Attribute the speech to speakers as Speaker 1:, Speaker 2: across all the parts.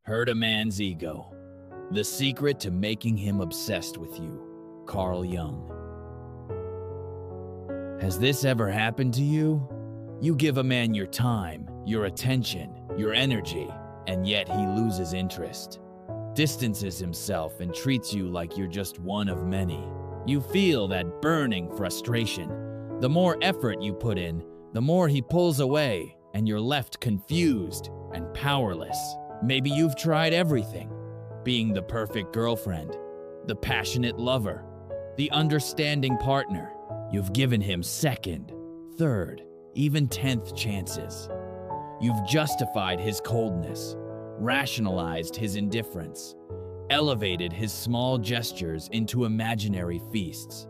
Speaker 1: Hurt a man's ego. The secret to making him obsessed with you. Carl Jung. Has this ever happened to you? You give a man your time, your attention, your energy, and yet he loses interest, distances himself, and treats you like you're just one of many. You feel that burning frustration. The more effort you put in, the more he pulls away, and you're left confused and powerless. Maybe you've tried everything. Being the perfect girlfriend, the passionate lover, the understanding partner. You've given him second, third, even 10th chances. You've justified his coldness, rationalized his indifference, elevated his small gestures into imaginary feasts.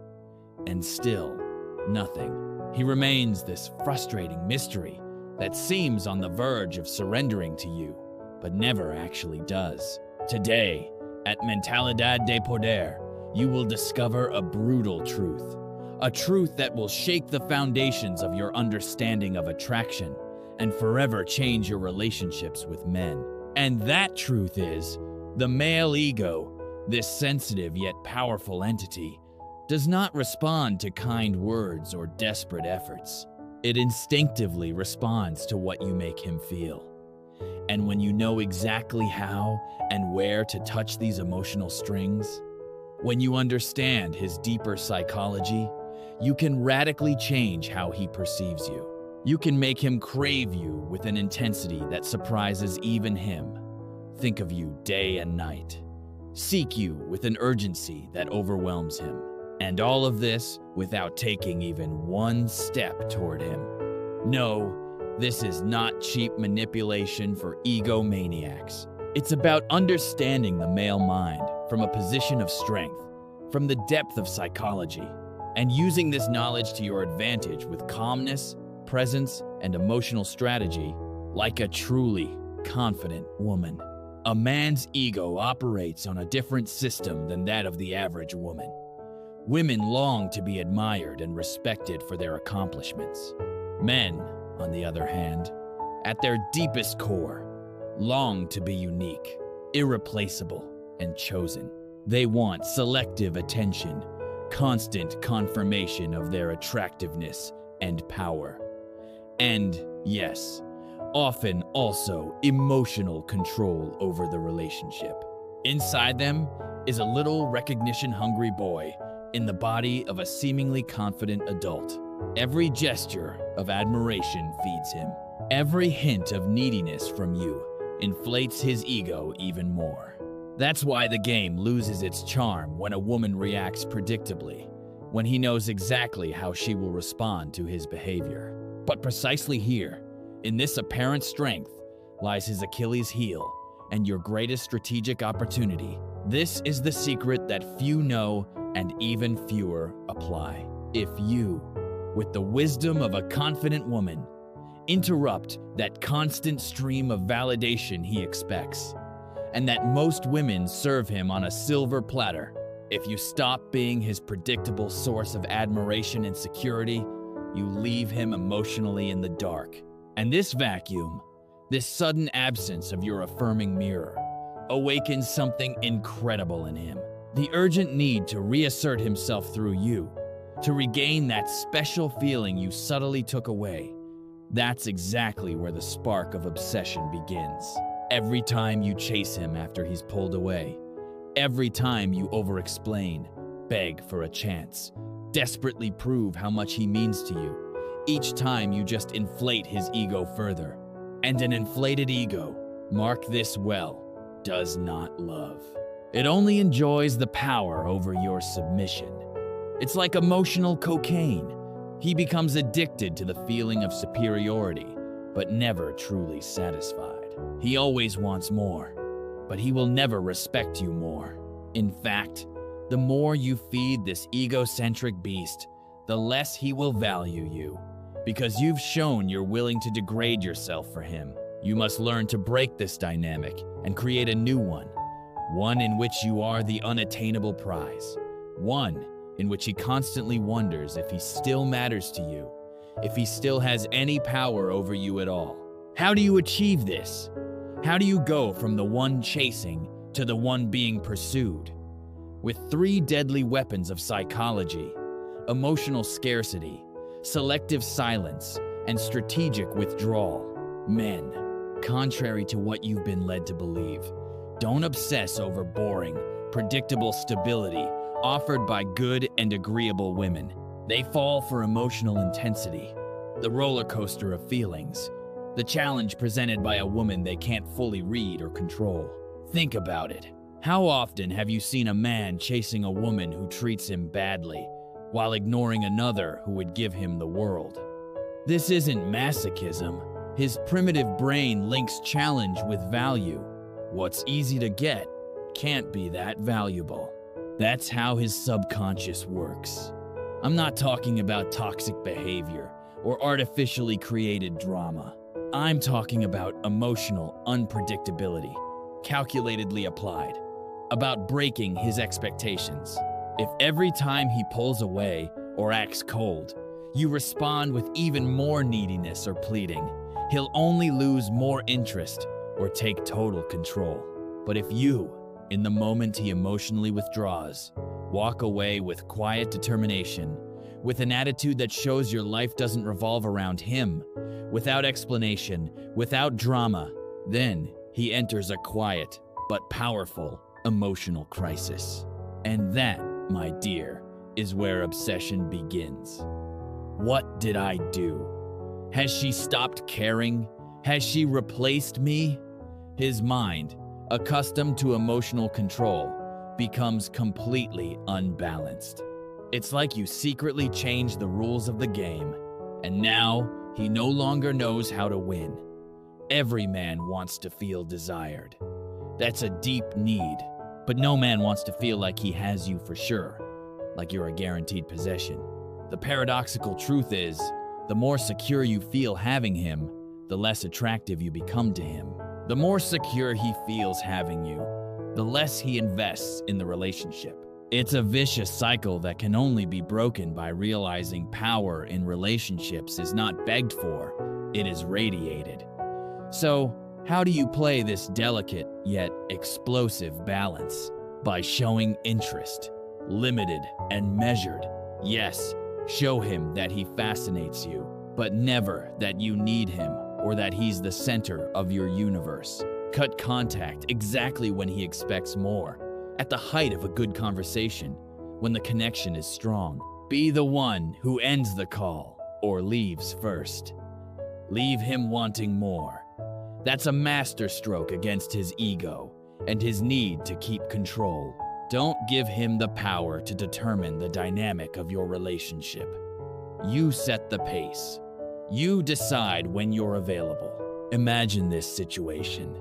Speaker 1: And still, nothing. He remains this frustrating mystery that seems on the verge of surrendering to you, but never actually does. Today, at Mentalidad de Poder, you will discover a brutal truth. A truth that will shake the foundations of your understanding of attraction and forever change your relationships with men. And that truth is, the male ego, this sensitive yet powerful entity, does not respond to kind words or desperate efforts. It instinctively responds to what you make him feel. And when you know exactly how and where to touch these emotional strings, when you understand his deeper psychology, you can radically change how he perceives you. You can make him crave you with an intensity that surprises even him. Think of you day and night. Seek you with an urgency that overwhelms him. And all of this without taking even one step toward him. No, this is not cheap manipulation for egomaniacs. It's about understanding the male mind from a position of strength, from the depth of psychology, and using this knowledge to your advantage with calmness, presence, and emotional strategy, like a truly confident woman. A man's ego operates on a different system than that of the average woman. Women long to be admired and respected for their accomplishments. Men, on the other hand, at their deepest core, long to be unique, irreplaceable, and chosen. They want selective attention, constant confirmation of their attractiveness and power. And, yes, often also emotional control over the relationship. Inside them is a little recognition-hungry boy in the body of a seemingly confident adult. Every gesture of admiration feeds him. Every hint of neediness from you inflates his ego even more. That's why the game loses its charm when a woman reacts predictably, when he knows exactly how she will respond to his behavior. But precisely here, in this apparent strength, lies his Achilles heel and your greatest strategic opportunity. This is the secret that few know and even fewer apply. If you, with the wisdom of a confident woman, interrupt that constant stream of validation he expects, and that most women serve him on a silver platter, if you stop being his predictable source of admiration and security, you leave him emotionally in the dark. And this vacuum, this sudden absence of your affirming mirror, awakens something incredible in him. The urgent need to reassert himself through you, to regain that special feeling you subtly took away. That's exactly where the spark of obsession begins. Every time you chase him after he's pulled away, every time you over-explain, beg for a chance, desperately prove how much he means to you, each time you just inflate his ego further. And an inflated ego, mark this well, does not love. It only enjoys the power over your submission. It's like emotional cocaine. He becomes addicted to the feeling of superiority, but never truly satisfied. He always wants more, but he will never respect you more. In fact, the more you feed this egocentric beast, the less he will value you, because you've shown you're willing to degrade yourself for him. You must learn to break this dynamic and create a new one in which you are the unattainable prize, one in which he constantly wonders if he still matters to you, if he still has any power over you at all. How do you achieve this? How do you go from the one chasing to the one being pursued? With three deadly weapons of psychology: emotional scarcity, selective silence, and strategic withdrawal. Men, contrary to what you've been led to believe, don't obsess over boring, predictable stability offered by good and agreeable women. They fall for emotional intensity, the roller coaster of feelings, the challenge presented by a woman they can't fully read or control. Think about it. How often have you seen a man chasing a woman who treats him badly, while ignoring another who would give him the world? This isn't masochism. His primitive brain links challenge with value. What's easy to get can't be that valuable. That's how his subconscious works. I'm not talking about toxic behavior or artificially created drama. I'm talking about emotional unpredictability, calculatedly applied, about breaking his expectations. If every time he pulls away or acts cold, you respond with even more neediness or pleading, he'll only lose more interest or take total control. But if you, in the moment he emotionally withdraws, walk away with quiet determination, with an attitude that shows your life doesn't revolve around him, without explanation, without drama, then he enters a quiet but powerful emotional crisis. And that, my dear, is where obsession begins. What did I do? Has she stopped caring? Has she replaced me? His mind, accustomed to emotional control, becomes completely unbalanced. It's like you secretly changed the rules of the game, and now he no longer knows how to win. Every man wants to feel desired. That's a deep need, but no man wants to feel like he has you for sure, like you're a guaranteed possession. The paradoxical truth is, the more secure you feel having him, the less attractive you become to him. The more secure he feels having you, the less he invests in the relationship. It's a vicious cycle that can only be broken by realizing power in relationships is not begged for, it is radiated. So, how do you play this delicate yet explosive balance? By showing interest, limited and measured. Yes, show him that he fascinates you, but never that you need him or that he's the center of your universe. Cut contact exactly when he expects more, at the height of a good conversation, when the connection is strong. Be the one who ends the call or leaves first. Leave him wanting more. That's a masterstroke against his ego and his need to keep control. Don't give him the power to determine the dynamic of your relationship. You set the pace. You decide when you're available. Imagine this situation.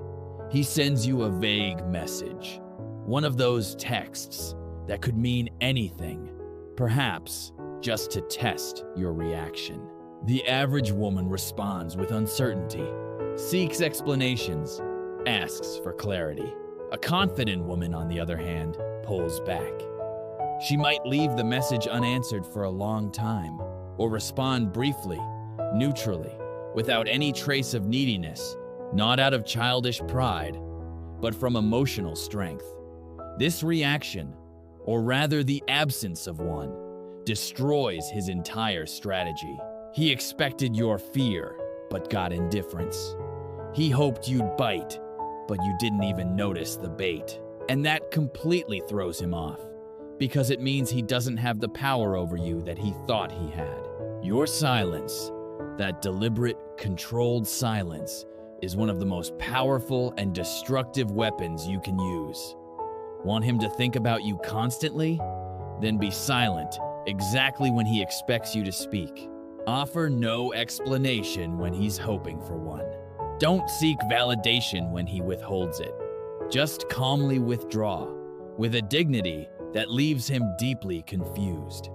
Speaker 1: He sends you a vague message, one of those texts that could mean anything, perhaps just to test your reaction. The average woman responds with uncertainty, seeks explanations, asks for clarity. A confident woman, on the other hand, pulls back. She might leave the message unanswered for a long time, or respond briefly, neutrally, without any trace of neediness, not out of childish pride, but from emotional strength. This reaction, or rather the absence of one, destroys his entire strategy. He expected your fear, but got indifference. He hoped you'd bite, but you didn't even notice the bait. And that completely throws him off, because it means he doesn't have the power over you that he thought he had. Your silence, that deliberate, controlled silence, is one of the most powerful and destructive weapons you can use. Want him to think about you constantly? Then be silent exactly when he expects you to speak. Offer no explanation when he's hoping for one. Don't seek validation when he withholds it. Just calmly withdraw, with a dignity that leaves him deeply confused.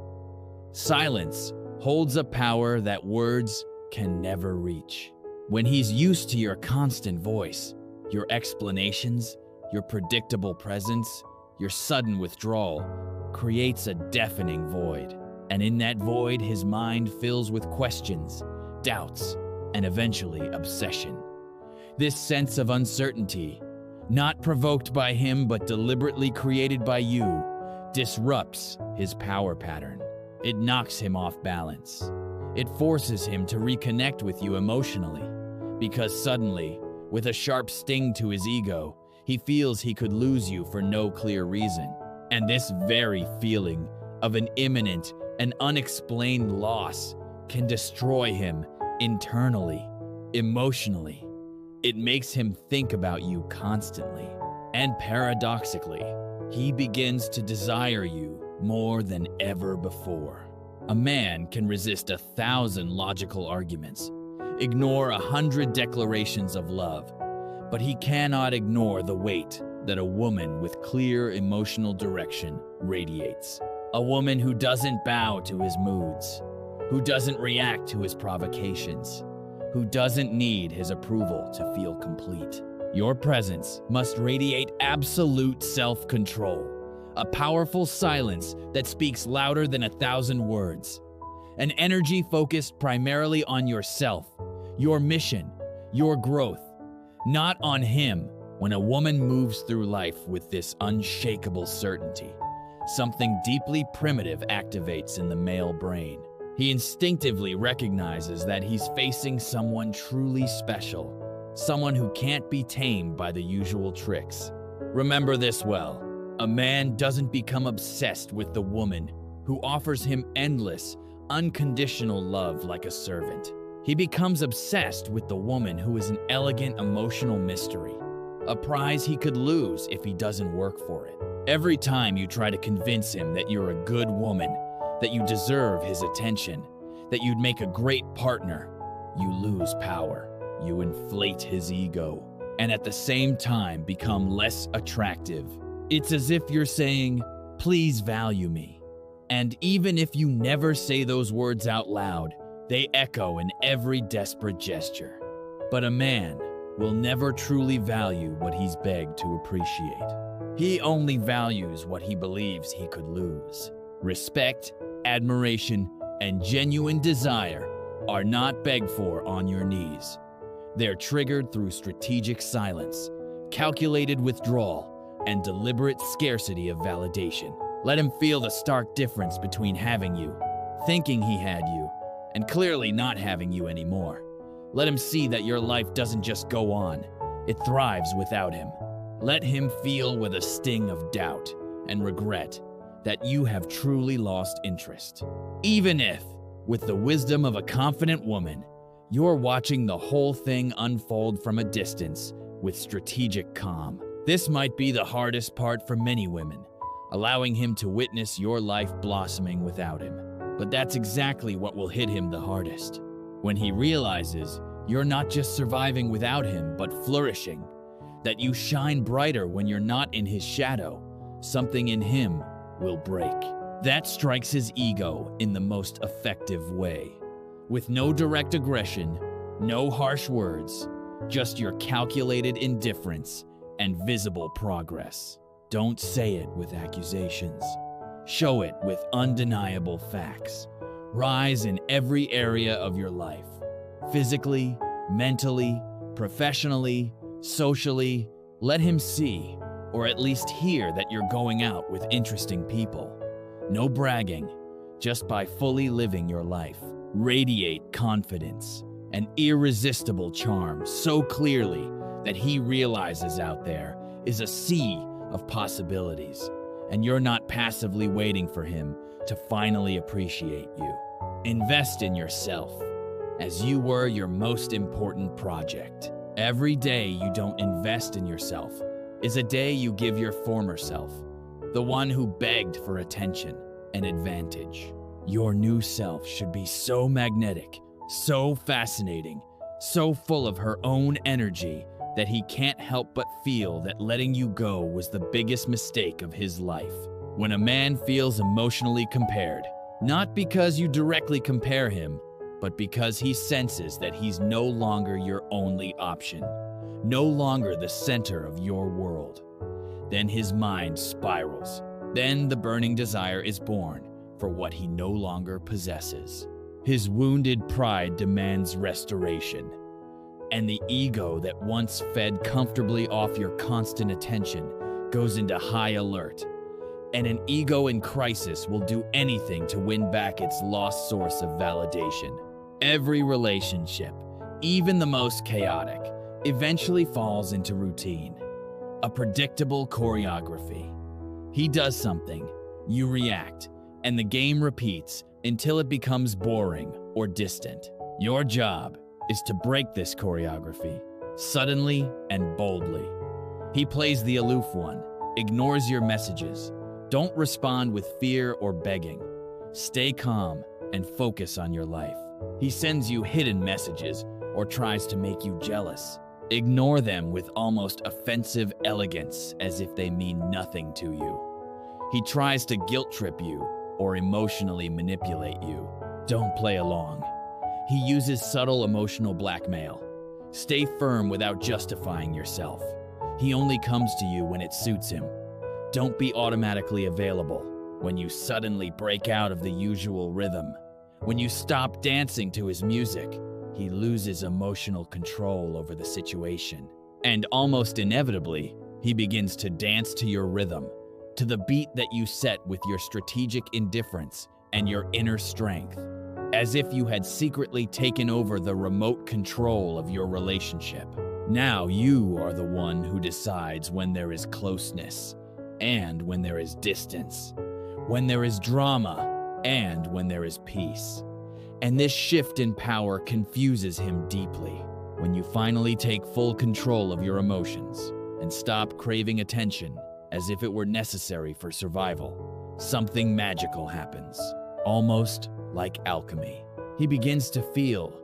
Speaker 1: Silence holds a power that words can never reach. When he's used to your constant voice, your explanations, your predictable presence, your sudden withdrawal creates a deafening void. And in that void, his mind fills with questions, doubts, and eventually obsession. This sense of uncertainty, not provoked by him but deliberately created by you, disrupts his power pattern. It knocks him off balance. It forces him to reconnect with you emotionally, because suddenly, with a sharp sting to his ego, he feels he could lose you for no clear reason. And this very feeling of an imminent and unexplained loss can destroy him internally, emotionally. It makes him think about you constantly. And paradoxically, he begins to desire you more than ever before. A man can resist 1,000 logical arguments, ignore 100 declarations of love, but he cannot ignore the weight that a woman with clear emotional direction radiates. A woman who doesn't bow to his moods, who doesn't react to his provocations, who doesn't need his approval to feel complete. Your presence must radiate absolute self-control, a powerful silence that speaks louder than 1,000 words, an energy focused primarily on yourself, your mission, your growth, not on him. When a woman moves through life with this unshakable certainty, something deeply primitive activates in the male brain. He instinctively recognizes that he's facing someone truly special, someone who can't be tamed by the usual tricks. Remember this well. A man doesn't become obsessed with the woman who offers him endless, unconditional love like a servant. He becomes obsessed with the woman who is an elegant emotional mystery, a prize he could lose if he doesn't work for it. Every time you try to convince him that you're a good woman, that you deserve his attention, that you'd make a great partner, you lose power. You inflate his ego, and at the same time become less attractive. It's as if you're saying, "Please value me." And even if you never say those words out loud, they echo in every desperate gesture. But a man will never truly value what he's begged to appreciate. He only values what he believes he could lose. Respect, admiration, and genuine desire are not begged for on your knees. They're triggered through strategic silence, calculated withdrawal, and deliberate scarcity of validation. Let him feel the stark difference between having you, thinking he had you, and clearly not having you anymore. Let him see that your life doesn't just go on, it thrives without him. Let him feel with a sting of doubt and regret that you have truly lost interest. Even if, with the wisdom of a confident woman, you're watching the whole thing unfold from a distance with strategic calm. This might be the hardest part for many women, allowing him to witness your life blossoming without him. But that's exactly what will hit him the hardest. When he realizes you're not just surviving without him, but flourishing, that you shine brighter when you're not in his shadow, something in him will break. That strikes his ego in the most effective way. With no direct aggression, no harsh words, just your calculated indifference and visible progress. Don't say it with accusations. Show it with undeniable facts. Rise in every area of your life. Physically, mentally, professionally, socially. Let him see, or at least hear, that you're going out with interesting people. No bragging, just by fully living your life. Radiate confidence, an irresistible charm so clearly that he realizes out there is a sea of possibilities, and you're not passively waiting for him to finally appreciate you. Invest in yourself, as you were your most important project. Every day you don't invest in yourself is a day you give your former self, the one who begged for attention and advantage. Your new self should be so magnetic, so fascinating, so full of her own energy that he can't help but feel that letting you go was the biggest mistake of his life. When a man feels emotionally compared, not because you directly compare him, but because he senses that he's no longer your only option, no longer the center of your world, then his mind spirals. Then the burning desire is born for what he no longer possesses. His wounded pride demands restoration. and the ego that once fed comfortably off your constant attention goes into high alert. And an ego in crisis will do anything to win back its lost source of validation. Every relationship, even the most chaotic, eventually falls into routine, a predictable choreography. He does something, you react, and the game repeats until it becomes boring or distant. Your job is to break this choreography, suddenly and boldly. He plays the aloof one, ignores your messages. Don't respond with fear or begging. Stay calm and focus on your life. He sends you hidden messages or tries to make you jealous. Ignore them with almost offensive elegance as if they mean nothing to you. He tries to guilt trip you or emotionally manipulate you. Don't play along. He uses subtle emotional blackmail. Stay firm without justifying yourself. He only comes to you when it suits him. Don't be automatically available when you suddenly break out of the usual rhythm. When you stop dancing to his music, he loses emotional control over the situation. And almost inevitably, he begins to dance to your rhythm, to the beat that you set with your strategic indifference and your inner strength, as if you had secretly taken over the remote control of your relationship. Now you are the one who decides when there is closeness and when there is distance, when there is drama and when there is peace. And this shift in power confuses him deeply. When you finally take full control of your emotions and stop craving attention as if it were necessary for survival, something magical happens, almost like alchemy. He begins to feel,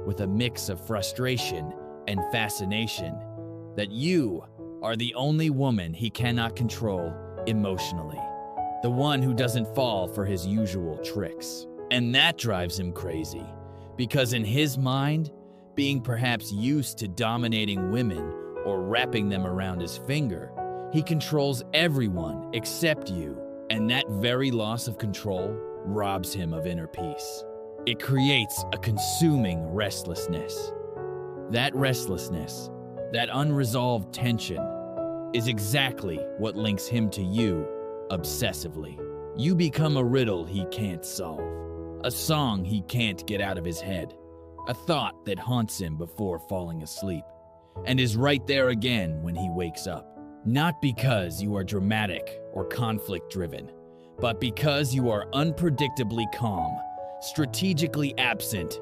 Speaker 1: with a mix of frustration and fascination, that you are the only woman he cannot control emotionally, the one who doesn't fall for his usual tricks. And that drives him crazy, because in his mind, being perhaps used to dominating women or wrapping them around his finger, he controls everyone except you, and that very loss of control robs him of inner peace. It creates a consuming restlessness. That restlessness, that unresolved tension, is exactly what links him to you obsessively. You become a riddle he can't solve, a song he can't get out of his head, a thought that haunts him before falling asleep, and is right there again when he wakes up. Not because you are dramatic or conflict-driven, but because you are unpredictably calm, strategically absent,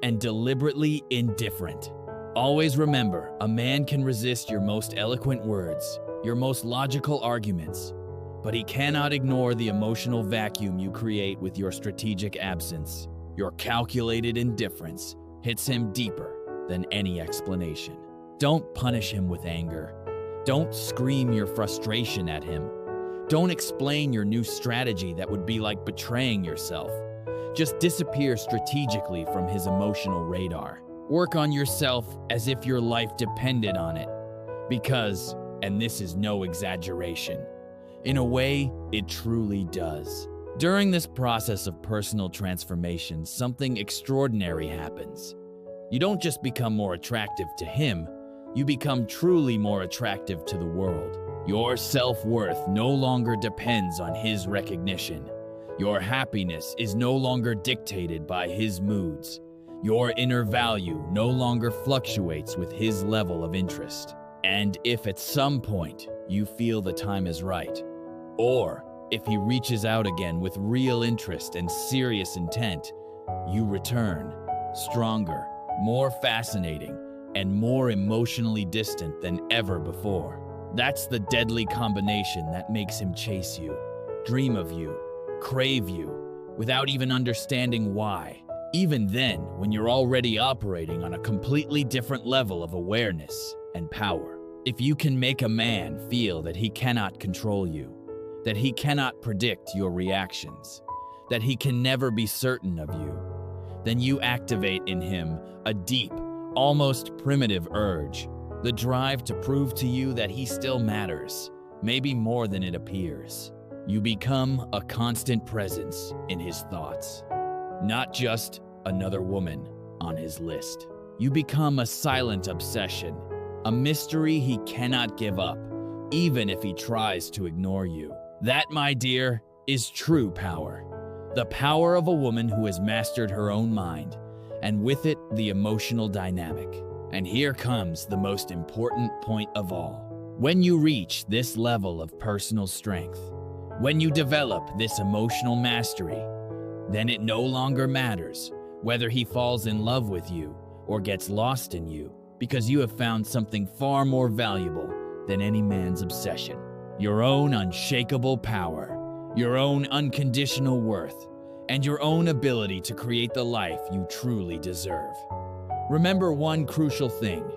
Speaker 1: and deliberately indifferent. Always remember, a man can resist your most eloquent words, your most logical arguments, but he cannot ignore the emotional vacuum you create with your strategic absence. Your calculated indifference hits him deeper than any explanation. Don't punish him with anger. Don't scream your frustration at him. Don't explain your new strategy that would be like betraying yourself. Just disappear strategically from his emotional radar. Work on yourself as if your life depended on it. Because, and this is no exaggeration, in a way, it truly does. During this process of personal transformation, something extraordinary happens. You don't just become more attractive to him, you become truly more attractive to the world. Your self-worth no longer depends on his recognition. Your happiness is no longer dictated by his moods. Your inner value no longer fluctuates with his level of interest. And if at some point you feel the time is right, or if he reaches out again with real interest and serious intent, you return, stronger, more fascinating, and more emotionally distant than ever before. That's the deadly combination that makes him chase you, dream of you, crave you, without even understanding why. Even then, when you're already operating on a completely different level of awareness and power. If you can make a man feel that he cannot control you, that he cannot predict your reactions, that he can never be certain of you, then you activate in him a deep, almost primitive urge, the drive to prove to you that he still matters, maybe more than it appears. You become a constant presence in his thoughts, not just another woman on his list. You become a silent obsession, a mystery he cannot give up, even if he tries to ignore you. That, my dear, is true power. The power of a woman who has mastered her own mind, and with it, the emotional dynamic. And here comes the most important point of all. When you reach this level of personal strength, when you develop this emotional mastery, then it no longer matters whether he falls in love with you or gets lost in you, because you have found something far more valuable than any man's obsession. Your own unshakable power, your own unconditional worth, and your own ability to create the life you truly deserve. Remember one crucial thing: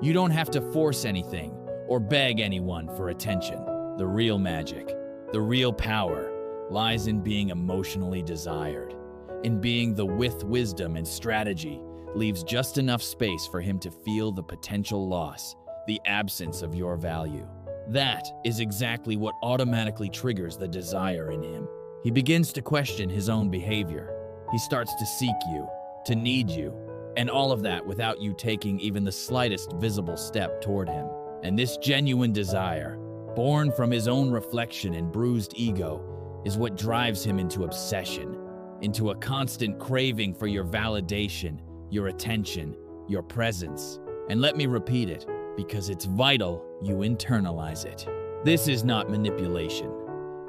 Speaker 1: you don't have to force anything or beg anyone for attention. The real magic, the real power, lies in being emotionally desired, in being the with wisdom and strategy leaves just enough space for him to feel the potential loss, the absence of your value. That is exactly what automatically triggers the desire in him. He begins to question his own behavior. He starts to seek you, to need you, and all of that without you taking even the slightest visible step toward him. And this genuine desire, born from his own reflection and bruised ego, is what drives him into obsession, into a constant craving for your validation, your attention, your presence. And let me repeat it, because it's vital you internalize it. This is not manipulation.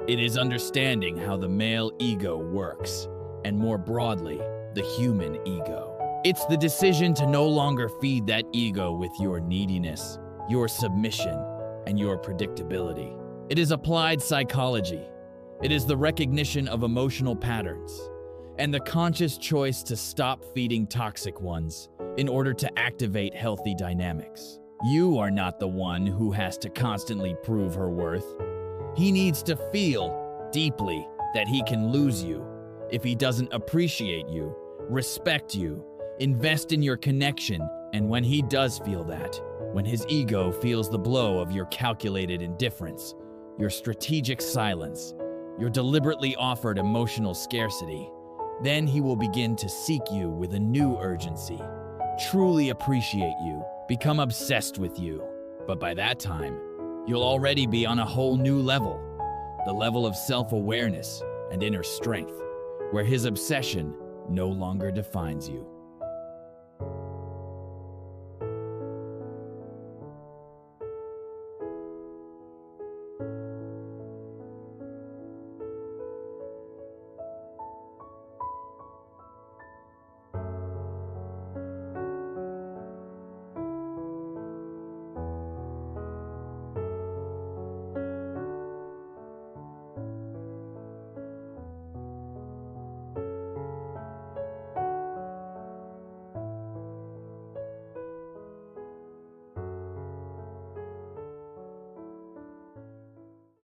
Speaker 1: It is understanding how the male ego works, and more broadly, the human ego. It's the decision to no longer feed that ego with your neediness, your submission, and your predictability. It is applied psychology. It is the recognition of emotional patterns, and the conscious choice to stop feeding toxic ones in order to activate healthy dynamics. You are not the one who has to constantly prove her worth. He needs to feel deeply that he can lose you if he doesn't appreciate you, respect you, invest in your connection. And when he does feel that, when his ego feels the blow of your calculated indifference, your strategic silence, your deliberately offered emotional scarcity, then he will begin to seek you with a new urgency, truly appreciate you, become obsessed with you. But by that time, you'll already be on a whole new level, the level of self-awareness and inner strength, where his obsession no longer defines you.